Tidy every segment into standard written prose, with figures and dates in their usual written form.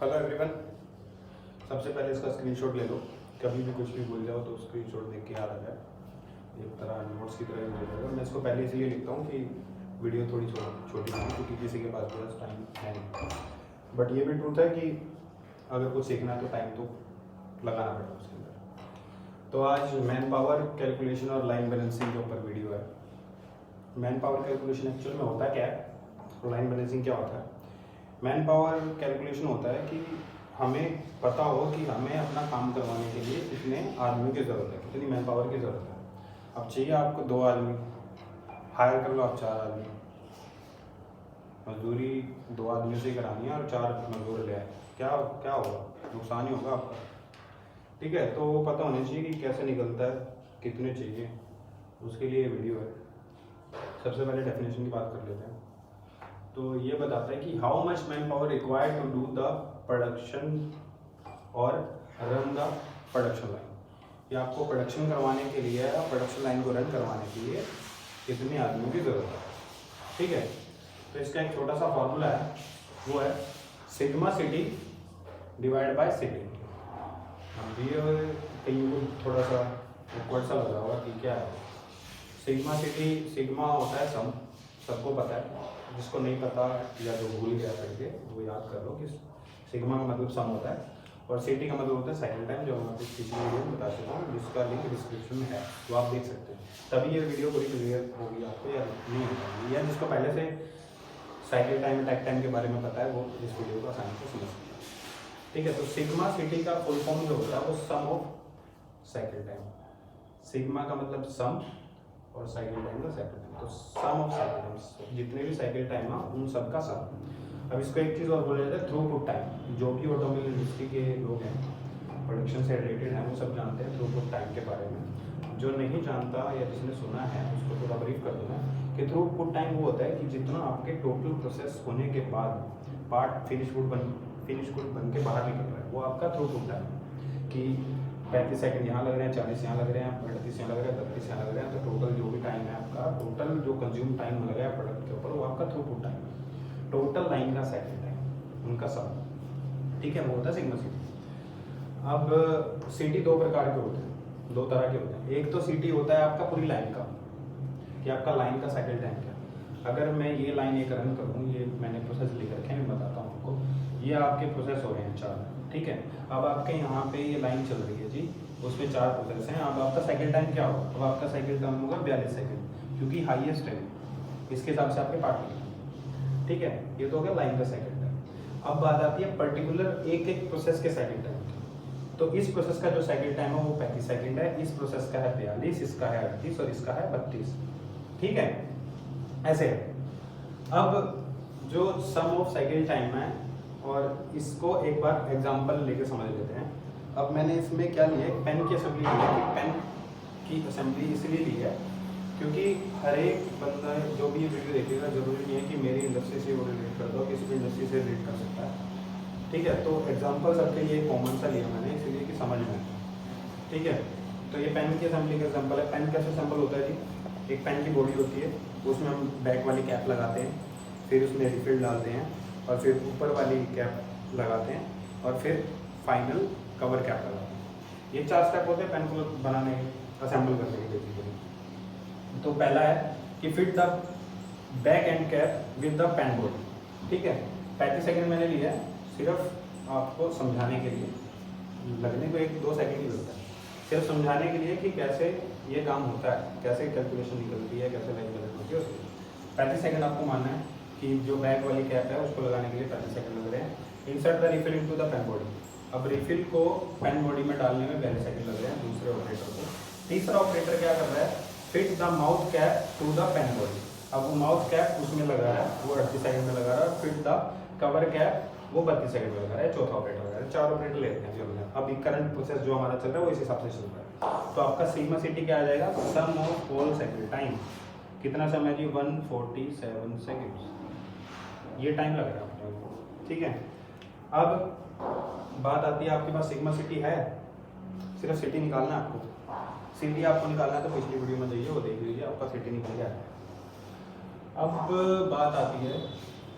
Hello everyone. सबसे पहले इसका स्क्रीनशॉट ले लो। कभी भी कुछ भी भूल जाओ तो स्क्रीनशॉट देख के याद आ जाए, एक तरह नोट्स की तरह यूज हो जाएगा। मैं इसको पहले इसलिए लिखता हूँ कि वीडियो थोड़ी छोटी होगी क्योंकि किसी के पास बस टाइम है नहीं। बट ये भी ट्रूथ है कि अगर कुछ सीखना है तो टाइम तो लगाना पड़ेगा उसके अंदर। तो आज मैन पावर कैलकुलेशन और लाइन बैलेंसिंग के ऊपर वीडियो है। मैन पावर कैलकुलेशन एक्चुअल में होता क्या है और लाइन बैलेंसिंग क्या होता है। मैन पावर कैलकुलेशन होता है कि हमें पता हो कि हमें अपना काम करवाने के लिए कितने आदमियों की ज़रूरत है, कितनी मैन पावर की ज़रूरत है। अब चाहिए आपको 2 आदमी, हायर कर लो आप 4 आदमी। मजदूरी 2 आदमियों से ही करानी है और 4 मजदूर ले आए, क्या क्या होगा? नुकसान ही होगा आपका। ठीक है, तो वो पता होना चाहिए कि कैसे निकलता है, कितने चाहिए, उसके लिए वीडियो है। सबसे पहले डेफिनेशन की बात कर लेते हैं। तो ये बताता है कि how much man power required to do the production और रन द प्रोडक्शन लाइन। ये आपको प्रोडक्शन करवाने के लिए या प्रोडक्शन लाइन को रन करवाने के लिए कितने आदमियों की ज़रूरत है। ठीक है, तो इसका एक छोटा सा फॉर्मूला है, वो है sigma city divide by city. अब ये कहीं को थोड़ा सा awkward सा लग रहा होगा कि क्या है सिग्मा सिटी। सिग्मा होता है सम, सबको पता है। जिसको नहीं पता या जो भूल गया करके वो याद कर लो कि सिग्मा का मतलब सम होता है और सिटी का मतलब होता है साइकिल टाइम, जो मैं पिछली वीडियो में बता चुका हूँ, जिसका लिंक डिस्क्रिप्शन में है, तो आप देख सकते हैं। तभी ये वीडियो पूरी क्लियर होगी आपको या नहीं होगी, या जिसको पहले से साइकिल टाइम टैक टाइम के बारे में पता है वो इस वीडियो को आसानी से समझ सकते हैं। ठीक है, तो सिग्मा सिटी का फुल फॉर्म जो होता है वो सम ऑफ साइकिल टाइम। सिग्मा का मतलब सम और साइकिल टाइम का साइकिल टाइम, तो सम ऑफ साइकिल टाइम, जितने भी साइकिल टाइम है उन सब का सम। अब इसको एक चीज़ और बोला जाता है थ्रूपुट टाइम। जो भी ऑटोमोबाइल इंडस्ट्री के लोग हैं, प्रोडक्शन से रिलेटेड हैं, वो सब जानते हैं थ्रूपुट टाइम के बारे में। जो नहीं जानता या जिसने सुना है उसको थोड़ा ब्रीफ कर दूंगा कि थ्रूपुट टाइम वो होता है कि जितना आपके टोटल प्रोसेस होने के बाद पार्ट फिनिश गुड बन के बाहर निकल रहा है, वो आपका थ्रूपुट टाइम है। कि 35 सेकंड यहाँ लग रहे हैं, 40 यहाँ लग रहे हैं, 38 यहाँ लग रहे हैं, 32 यहाँ लग रहे हैं, तो टोटल जो भी टाइम है आपका, टोटल जो कंज्यूम टाइम लग रहा है प्रोडक्ट के ऊपर, वो आपका थ्रूपुट टाइम है। टोटल लाइन का साइकिल टाइम उनका सब। ठीक है, वो होता है सिग्मा सिटी। अब सिटी 2 प्रकार के होते हैं, 2 तरह के होते हैं। एक तो सिटी होता है आपका पूरी लाइन का, कि आपका लाइन का साइकिल टाइम क्या। अगर मैं ये लाइन एक रन करूँ, ये मैंने प्रोसेस लिख रखे हैं, मैं बताता हूँ आपको। ये आपके प्रोसेस हो रहे हैं 4। ठीक है, अब आपके यहाँ पे ये लाइन चल रही है जी, उसमें 4 प्रोसेस हैं। अब आपका साइकिल टाइम क्या होगा? अब आपका साइकिल टाइम होगा 42 सेकंड, क्योंकि हाईएस्ट है इसके हिसाब से आपके पार्ट में। ठीक है, ये तो हो गया लाइन का साइकिल टाइम। अब बात आती है पर्टिकुलर एक एक प्रोसेस के साइकिल टाइम की। तो इस प्रोसेस का जो साइकिल टाइम है वो 35 सेकंड है, इस प्रोसेस का है 42, इसका है 38 और इसका है 32। ठीक है, ऐसे है। अब जो सम ऑफ साइकिल टाइम है, और इसको एक बार एग्जांपल लेके समझ लेते हैं। अब मैंने इसमें क्या लिया है, पेन की असेंबली ली है। कि पेन की असेंबली इसलिए ली है क्योंकि हर एक बंदा जो भी ये वीडियो देखेगा, जरूरी नहीं है कि मेरी इंडस्ट्री से वो रिलेट कर दो, किसी भी इंडस्ट्री से रिलेट कर सकता है। ठीक है, तो एग्जाम्पल सबके लिए कॉमन सा लिया मैंने, इसलिए कि समझ में। ठीक है, तो ये पेन की असेंबली का एग्जाम्पल है। पेन कैसे असेंबल होता है जी? एक पेन की बॉडी होती है, उसमें हम बैक वाली कैप लगाते हैं, फिर उसमें रिफिल डालते हैं, और फिर ऊपर वाली कैप लगाते हैं, और फिर फाइनल कवर कैप लगाते हैं। ये 4 स्टेप होते हैं पेन को बनाने के, असेंबल करने के बेसिकली। तो पहला है कि fit the back and cap with the pen body. ठीक है, 35 सेकंड मैंने लिया है सिर्फ आपको समझाने के लिए, लगने को 1-2 सेकंड ही लगता है, सिर्फ समझाने के लिए कि कैसे ये काम होता है, कैसे कैलकुलेशन निकलती है, कैसे लाइन बैलेंस होती है उसके लिए। 35 सेकंड आपको मानना है कि जो बैक वाली कैप है उसको लगाने के लिए 35 सेकंड लग रहे हैं। Insert the refill into the pen body. अब रिफिल को पेन बॉडी में डालने में 42 सेकंड लग रहे हैं दूसरे ऑपरेटर को। तीसरा ऑपरेटर क्या कर रहा है? Fit the mouth cap to the pen body. अब वो माउथ कैप उसमें लगा रहा है, वो 38 सेकंड में लगा रहा है। फिट द कवर कैप वो 32 सेकंड में लगा रहा है। चौथा ऑपरेटर लगा रहा है। 4 ऑपरेटर लेते हैं हमने। अभी करंट प्रोसेस जो हमारा चल रहा है वो इस हिसाब से चल रहा है। तो आपका सिग्मा सिटी क्या आ जाएगा? सम ऑफ होल साइकिल टाइम। कितना समय जी? 147 सेकेंड्स। ये टाइम लग रहा है आपको। ठीक है, अब बात आती है आपके पास सिग्मा सिटी है, सिर्फ सिटी निकालना है आपको। सिटी आपको निकालना है तो पिछली वीडियो में जाइए, वो देख लीजिए, आपका सिटी निकल गया है। अब बात आती है,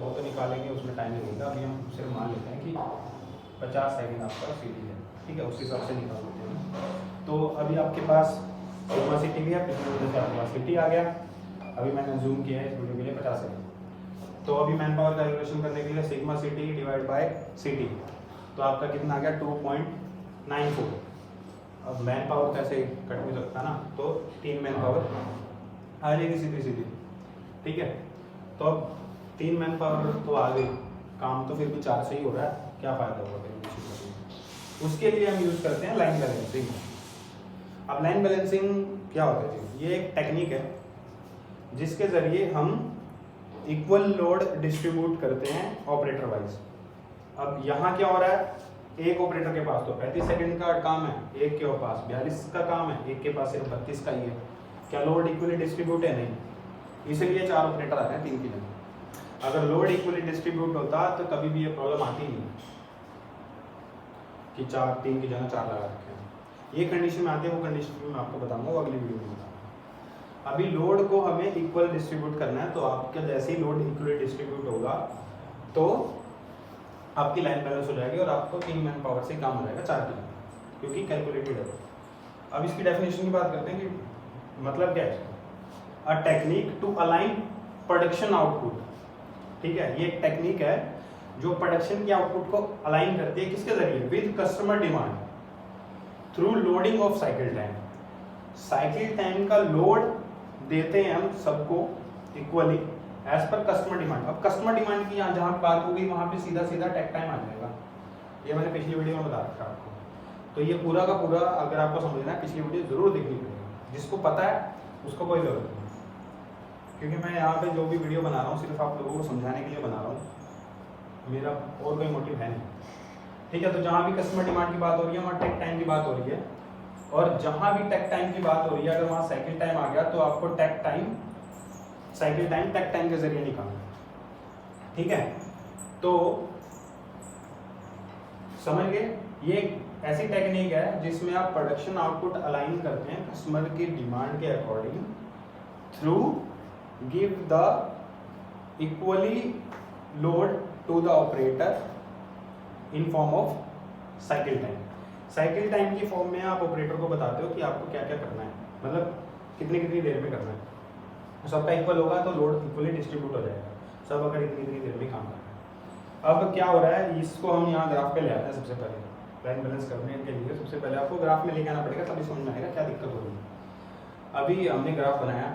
वो तो निकालेंगे उसमें टाइम लगेगा। अभी हम सिर्फ मान लेते हैं कि 50 सेकंड आपका सीटी है, ठीक है, उस हिसाब से निकाल देते हैं। तो अभी आपके पास सिग्मा सीटी भी है, पिछले वीडियो से आपके पास सीटी आ गया। अभी मैंने जूम किया है इस वीडियो के लिए 50 सेकंड। तो अभी मैन पावर कैलकुलेशन करने के लिए सिग्मा सीटी डिवाइड बाय सीटी, तो आपका कितना आ गया 2.94। अब मैन पावर कैसे कट भी सकता है ना, तो 3 मैन पावर आ जाएगी सीधी सीधी, ठीक है। तो अब 3 मैन पावर तो आ गई, काम तो फिर भी 4 से ही हो रहा है, क्या फ़ायदा होगा फिर। उसके लिए हम यूज़ करते हैं लाइन बैलेंसिंग। अब लाइन बैलेंसिंग क्या होता है जी, ये एक टेक्निक है जिसके ज़रिए हम इक्वल लोड डिस्ट्रीब्यूट करते हैं ऑपरेटर वाइज। अब यहाँ क्या हो रहा है, एक ऑपरेटर के पास तो 35 सेकंड का काम है, एक के पास 42 का काम है, एक के पास सिर्फ 32 का ही है। क्या लोड इक्वली डिस्ट्रीब्यूट है? नहीं, इसलिए 4 ऑपरेटर आ रहे हैं 3 की जगह। अगर लोड इक्वली डिस्ट्रीब्यूट होता तो कभी भी ये प्रॉब्लम आती नहीं कि 3 की जगह 4 लगा रखे हैं। ये कंडीशन में आती है, वो कंडीशन मैं आपको बताऊंगा, वो अगली वीडियो में बताऊंगा। अभी लोड को हमें इक्वल डिस्ट्रीब्यूट करना है, तो आपका जैसे ही लोड इक्वली डिस्ट्रीब्यूट होगा तो आपकी लाइन बैलेंस हो जाएगी और आपको 3 मैन पावर से काम हो जाएगा 4 की, क्योंकि कैलकुलेटेड है। अब इसकी डेफिनेशन की बात करते हैं कि मतलब क्या है इसका। A technique to align production output, ठीक है, ये एक टेक्निक है जो प्रोडक्शन के आउटपुट को अलाइन करती है, किसके जरिए, with customer demand through loading of cycle time. Cycle time का लोड देते हैं हम सबको equally as per customer demand. अब कस्टमर डिमांड की यहाँ जहाँ बात होगी वहाँ पे सीधा सीधा टेक टाइम आ जाएगा, ये मैंने पिछली वीडियो में बता रखा आपको। तो ये पूरा का पूरा अगर आपको समझना है, पिछली वीडियो जरूर देखनी पड़ेगी, जिसको पता है उसको कोई जरूरत नहीं, क्योंकि मैं यहाँ पे जो भी वीडियो बना रहा हूँ सिर्फ आप लोगों को समझाने के लिए बना रहा हूँ, मेरा और कोई मोटिव है नहीं, ठीक है। तो जहाँ भी कस्टमर डिमांड की बात हो रही है वहाँ टेक टाइम की बात हो रही है, और जहाँ भी टेक टाइम की बात हो रही है अगर वहाँ साइकिल टाइम आ गया तो आपको takt time cycle time takt time के जरिए निकालना, ठीक है। तो समझ गए, ये ऐसी टेक्निक है जिसमें आप प्रोडक्शन आउटपुट अलाइन करते हैं कस्टमर की डिमांड के according through give the equally load to the operator in form of cycle time. Cycle time की फॉर्म में आप ऑपरेटर को बताते हो कि आपको क्या क्या करना है, मतलब कितनी कितनी देर में करना है। सबका इक्वल होगा तो लोड इक्वली डिस्ट्रीब्यूट हो जाएगा, सब अगर इतनी इतनी देर में काम कर रहे हैं। अब क्या हो रहा है, इसको हम यहाँ ग्राफ पे ले आते हैं। सबसे पहले लाइन बैलेंस करने के लिए सबसे पहले आपको ग्राफ में लेके आना पड़ेगा, तभी समझ में आएगा क्या दिक्कत हो रही है। अभी हमने ग्राफ बनाया,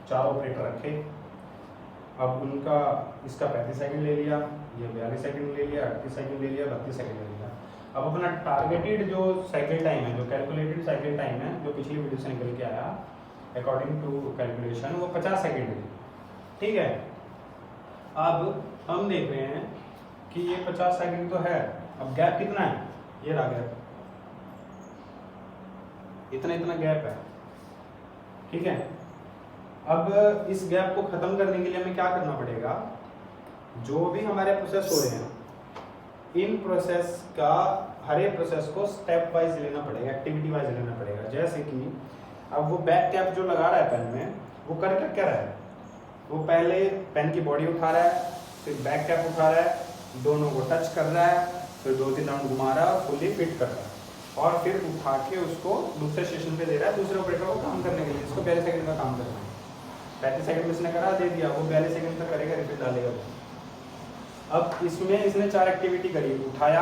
4 ऑपरेटर रखे, अब उनका इसका 35 सेकंड ले लिया, ये 42 सेकंड ले लिया, 38 सेकंड ले लिया, 32 सेकंड ले लिया। अब अपना टारगेटेड जो साइकिल टाइम है, जो कैलकुलेटेड साइकिल टाइम है, जो पिछली वीडियो से निकल के आया अकॉर्डिंग टू कैलकुलेशन, वो 50 सेकंड है, ठीक है। अब हम देख रहे हैं कि ये 50 सेकंड तो है, अब गैप कितना है, ये रहा गैप, इतना इतना गैप है, ठीक है। अब इस गैप को खत्म करने के लिए हमें क्या करना पड़ेगा, जो भी हमारे प्रोसेस हो रहे हैं इन प्रोसेस का हर एक प्रोसेस को स्टेप वाइज लेना पड़ेगा, एक्टिविटी वाइज लेना पड़ेगा। जैसे कि अब वो बैक कैप जो लगा रहा है पेन में, वो कर क्या रहा है, वो पहले पेन की बॉडी उठा रहा है, फिर बैक कैप उठा रहा है, दोनों को टच कर रहा है, फिर 2-3 राउंड घुमा रहा है, फुली फिट कर रहा है, और फिर उठा के उसको दूसरे स्टेशन पे दे रहा है दूसरे ऑपरेटर को काम करने के लिए, जिसको 42 सेकंड का काम करना है। 35 सेकंड में इसने करा, दे दिया, वो 42 सेकंड तक करेगा, रिपीट डालेगा। अब इसमें इसने 4 एक्टिविटी करी, उठाया,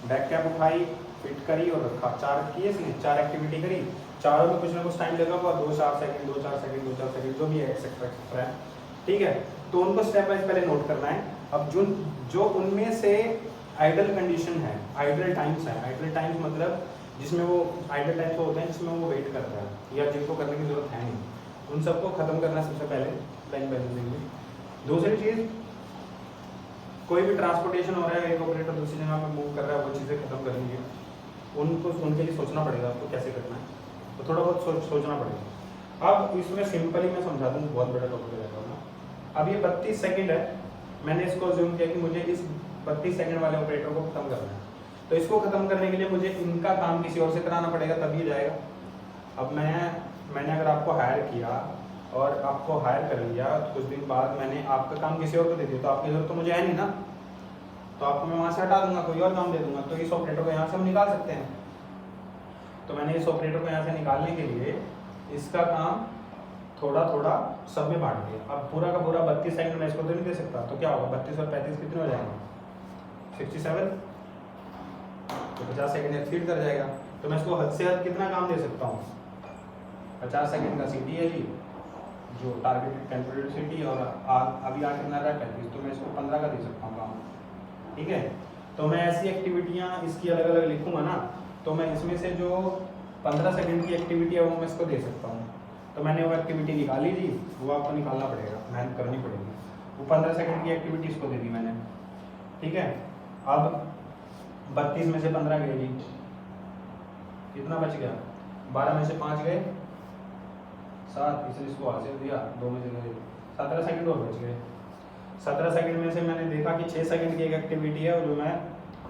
बैक कैप उठाई, फिट करी और रखा, 4 किए इसने, 4 एक्टिविटी करी, चारों में कुछ ना कुछ टाइम लगा हुआ, 2-4 सेकंड 2-4 सेकंड 2-4 सेकंड जो भी है एक्सेट्रा है, ठीक है। तो उनको स्टेप वाइज पहले नोट करना है। अब जो उनमें से आइडल कंडीशन है, आइडल टाइम्स है, आइडल टाइम्स मतलब जिसमें वो आइडल टाइम्स होते हैं जिसमें वो वेट करता है या जिनको करने की जरूरत है नहीं, उन सबको खत्म करना है सबसे पहले लाइन बैलेंसिंग में। दूसरी चीज़, कोई भी ट्रांसपोर्टेशन हो रहा है, एक ऑपरेटर दूसरी जगह पे मूव कर रहा है, वो चीज़ें खत्म करनी है, उनको उनके लिए सोचना पड़ेगा आपको कैसे करना है, तो थोड़ा बहुत सोचना पड़ेगा। अब इसमें सिंपली मैं समझा दूँ, बहुत बड़ा टॉपिक रहता है। अब ये 32 सेकंड है, मैंने इसको अज्यूम किया कि मुझे इस 32 सेकंड वाले ऑपरेटर को खत्म करना है, तो इसको खत्म करने के लिए मुझे इनका काम किसी और से कराना पड़ेगा, तब ये जाएगा। अब मैंने अगर आपको हायर किया और आपको हायर कर लिया, तो कुछ दिन बाद मैंने आपका काम किसी और को दे दिया, तो आपकी जरूरत तो मुझे है नहीं ना, तो आपको मैं वहाँ से हटा दूंगा, कोई और काम दे दूंगा। तो इस ऑपरेटर को यहाँ से हम निकाल सकते हैं। तो मैंने इस ऑपरेटर को यहाँ से निकालने के लिए इसका काम थोड़ा थोड़ा सब में बांट दिया। अब पूरा का पूरा 32 सेकंड में इसको तो नहीं दे सकता, तो क्या होगा 32 और 35 कितने हो जाएंगे 67, तो 50 सेकंड एक्सीड कर जाएगा। तो मैं इसको हद से हद कितना काम दे सकता हूँ 50 सेकंड का सीटी है जी, जो टारगेटेड कैलकुलेटेड सीटी, और अभी आ कितना रहा है 35, तो मैं इसको 15 का दे सकता हूँ काम। ठीक है, तो मैं ऐसी एक्टिविटियाँ इसकी अलग अलग लिखूँगा ना, तो मैं इसमें से जो 15 सेकंड की एक्टिविटी है वो मैं इसको दे सकता हूँ। तो मैंने वो एक्टिविटी निकाली जी, वो आपको निकालना पड़ेगा, मेहनत करनी पड़ेगी। वो 15 सेकंड की एक्टिविटी इसको दे दी मैंने। ठीक है, अब 32 में से 15 गए जी, कितना बच गया 12 में से 5 गए 7, इसलिए इसको हासिल दिया 2 में से गए 17 सेकंड और बच गए। 17 सेकंड में से मैंने देखा कि 6 सेकंड की एक एक्टिविटी है जो मैं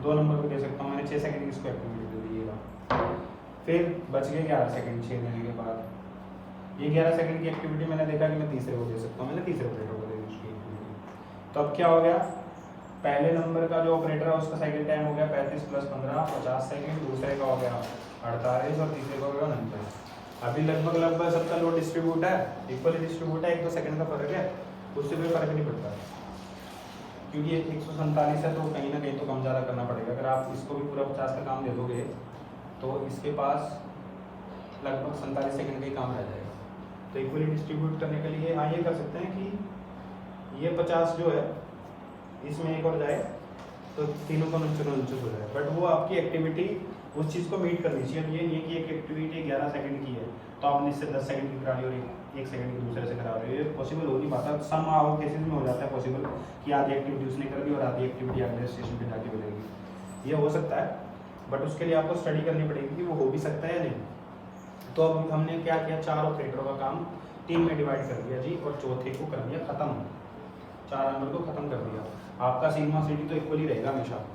2 नंबर को दे सकता हूँ। मैंने 6 सेकंड की इसको एक्टिविटी दे दीजिएगा। फिर बच गए 11 सेकंड 6 देने के बाद। ये 11 सेकंड की एक्टिविटी मैंने देखा कि मैं तीसरे को दे सकता हूँ, मैंने तीसरे ऑपरेटर को दे दी उसकी एक्टिविटी। तो अब क्या हो गया, पहले नंबर का जो ऑपरेटर है उसका साइकिल टाइम हो गया 35 + 15 50 सेकंड, दूसरे का हो गया 48 और तीसरे का हो गया 49। अभी लगभग सबका लोड डिस्ट्रीब्यूट है, इक्वली डिस्ट्रीब्यूट है, 1-2 सेकंड का फर्क है, उससे कोई फर्क नहीं पड़ता क्योंकि 147 है तो कहीं ना कहीं तो कम ज़्यादा करना पड़ेगा। अगर आप इसको भी पूरा 50 का काम दे दोगे तो इसके पास लगभग 47 सेकंड का ही काम रह जाएगा। तो इक्वली डिस्ट्रीब्यूट करने के लिए हाँ ये कर सकते हैं कि ये 50 जो है इसमें एक और जाए तो तीनों का 49 हो जाए, बट वो आपकी एक्टिविटी उस चीज़ को मीट करनी चाहिए। ये नहीं कि एक एक्टिविटी 11 सेकंड की है तो आपने इससे 10 सेकंड की करा रही और 1 सेकंड की दूसरे से करा रही है, ये पॉसिबल हो नहीं पाता। सम आओ केसेस में हो जाता है पॉसिबल कि आधी एक्टिविटी उसने कर दी और आधी एक्टिविटी अगले स्टेशन पे जाके मिलेगी, ये हो सकता है, बट उसके लिए आपको स्टडी करनी पड़ेगी कि वो हो भी सकता है या नहीं। तो अब हमने क्या किया, 4 ऑपरेटरों का काम 3 में डिवाइड कर दिया जी और चौथे को कर दिया खत्म, 4 नंबर को खत्म कर दिया। आपका सिग्मा सिटी तो इक्वली रहेगा हमेशा।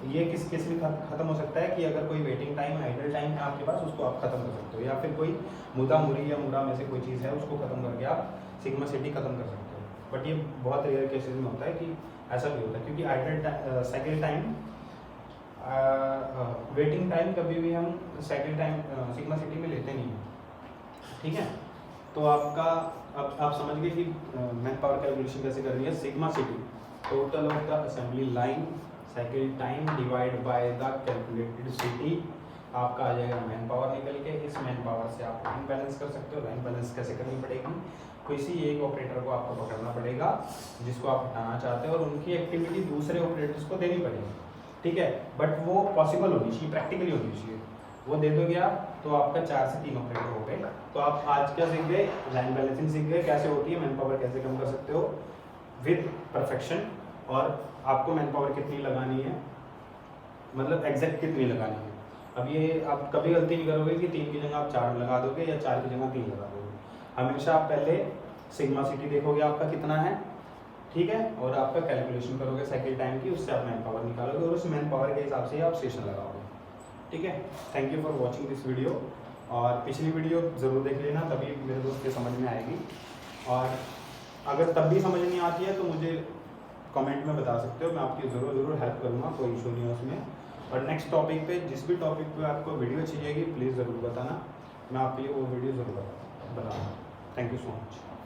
ये किस केस में खत्म हो सकता है कि अगर कोई वेटिंग टाइम आइडल टाइम है आपके पास उसको आप खत्म कर सकते हो, या फिर कोई मुदा मुरी या मुरा में से कोई चीज़ है उसको खत्म करके आप सिग्मा सिटी खत्म कर सकते हो। बट ये बहुत रेयर केसेस में होता है कि ऐसा भी होता है, क्योंकि idle cycle time waiting time कभी भी हम साइकिल टाइम सिग्मा सिटी में लेते नहीं हैं। ठीक है, तो आपका अब आप समझ गए कि मैन पावर कैलकुलेशन कैसे करनी है। Sigma city total of the assembly line cycle time divide by the calculated city, आपका आ जाएगा मैन पावर निकल के। इस मैन पावर से आप रैंक बैलेंस कर सकते हो। रैंक बैलेंस कैसे करनी पड़ेगी, किसी एक ऑपरेटर को आपको पकड़ना पड़ेगा जिसको आप हटाना चाहते हो और उनकी एक्टिविटी दूसरे ऑपरेटर्स को देनी पड़ेगी। ठीक है, बट वो पॉसिबल होनी चाहिए, प्रैक्टिकली होनी चाहिए। वो दे दोगे आप तो आपका 4 से 3 ऑपरेटर हो गए। तो आप आज क्या सीख गए, लाइन बैलेंसिंग सीख गए, कैसे होती है, मैन पावर कैसे कम कर सकते हो विद परफेक्शन, और आपको मैन पावर कितनी लगानी है, मतलब एग्जैक्ट कितनी लगानी है। अब ये आप कभी गलती नहीं करोगे कि 3 की जगह आप 4 लगा दोगे या 4 की जगह 3 लगा दोगे। हमेशा आप पहले सिग्मा सिटी देखोगे आपका कितना है, ठीक है, और आपका कैलकुलेशन करोगे साइकिल टाइम की, उससे आप मैन पावर निकालोगे और उस मैन पावर के हिसाब से आप स्टेशन लगाओगे। ठीक है, thank you for watching this video, और पिछली वीडियो ज़रूर देख लेना, तभी मेरे दोस्त के समझ में आएगी। और अगर तब भी समझ नहीं आती है तो मुझे कमेंट में बता सकते हो, मैं आपकी ज़रूर हेल्प करूँगा, कोई इशू नहीं है उसमें। और नेक्स्ट टॉपिक पे, जिस भी टॉपिक पे आपको वीडियो चाहिएगी प्लीज़ ज़रूर बताना, मैं आपके लिए वो वीडियो ज़रूर बताऊँगा। Thank you so much.